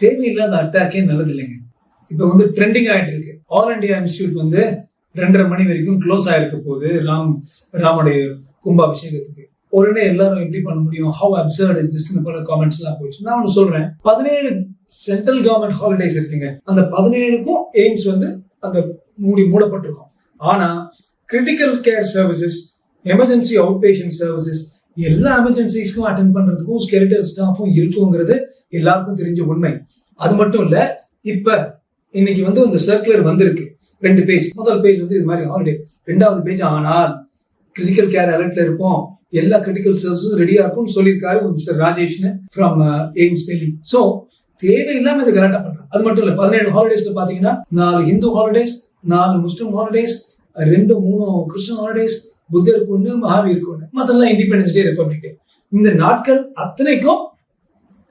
தேவையில்லாத அட்டாக்கே நல்லது இல்லைங்க. இப்ப வந்து ட்ரெண்டிங் ஆயிட்டு இருக்கு. ஆல் இண்டியா இன்ஸ்டியூட் வந்து 2:30 மணி வரைக்கும் க்ளோஸ் ஆயிருக்க போகுது ராமுடைய கும்பாபிஷேகத்துக்கு. உடனே எல்லாரும் எப்படி பண்ண முடியும், ஹவ் அப்சர்ட் இஸ் திஸ் போல காமெண்ட்ஸ் எல்லாம் போயிடுச்சு. நான் ஒண்ணு சொல்றேன், 17 சென்ட்ரல் கவர்மெண்ட் ஹாலிடேஸ் இருக்குங்க. அந்த 17க்கும் எய்ம்ஸ் வந்து அந்த மூடப்பட்டிருக்கும். ஆனா critical care services, emergency out patient services, எல்லா எமர்ஜென்சிஸ்க்கும் அட்டென்ட் பண்றதுக்கும் ஸ்கெலிட்டல் ஸ்டாஃபும் இருக்குங்கிறது எல்லாருக்கும் தெரிஞ்ச உண்மை. அது மட்டும் இல்ல, இப்ப இன்னைக்கு வந்து இந்த சர்க்குலர் வந்திருக்கு 2 பேஜ். முதல் பேஜ் வந்து இது மாதிரி ஹாலிடே, 2வது பேஜ் ஆனால் கிரிட்டிக்கல் கேர் அலர்ட்ல இருப்போம், எல்லா கிரிட்டிக்கல் சர்வீஸும் ரெடியா இருக்கும்னு சொல்லியிருக்காரு மிஸ்டர் ராஜேஷ்னு ஃப்ரம் எய்ம்ஸ் டெல்லி. சோ தேவையில்லாம இது கரெக்டா பண்றாங்க. அது மட்டும் இல்ல, 17 ஹாலிடேஸ்ல பாத்தீங்கன்னா 4 ஹிந்து ஹாலிடேஸ், 4 முஸ்லிம் ஹாலிடேஸ், 2-3 கிறிஸ்டியன் ஹாலிடேஸ், புத்தருக்கு ஒண்ணு, மகாவீருக்கு ஒண்ணு, மத்தெல்லாம் இண்டிபெண்டன்ஸ் டே, ரிபப்ளிக் டே. இந்த நாட்கள் அத்தனைக்கும்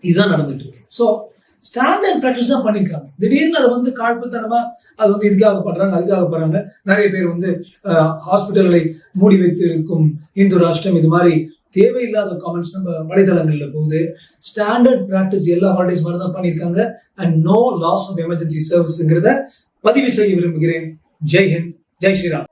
இதுதான் நடந்துட்டு இருக்கு. சோ ஸ்டாண்டர்ட் பிராக்டிஸ் தான் பண்ணிருக்காங்க. திடீர்னு அதை வந்து காழ்ப்புத்தனமா அது வந்து இதுக்காக பண்றாங்க, அதுக்காக பண்றாங்க. நிறைய பேர் வந்து ஹாஸ்பிட்டல்களை மூடி வைத்து இருக்கும் இந்து ராஷ்டிரம், இது மாதிரி தேவையில்லாத காமெண்ட்ஸ் நம்ம வலைதளங்கள்ல போகுது. ஸ்டாண்டர்ட் பிராக்டிஸ் எல்லா ஹாலிடேஸ் மாதிரி தான் பண்ணிருக்காங்க. And no loss of emergency சர்வீஸ்ங்கிறத பதிவு செய்ய விரும்புகிறேன். ஜெய் ஹிந்த், ஜெய் ஸ்ரீராம்.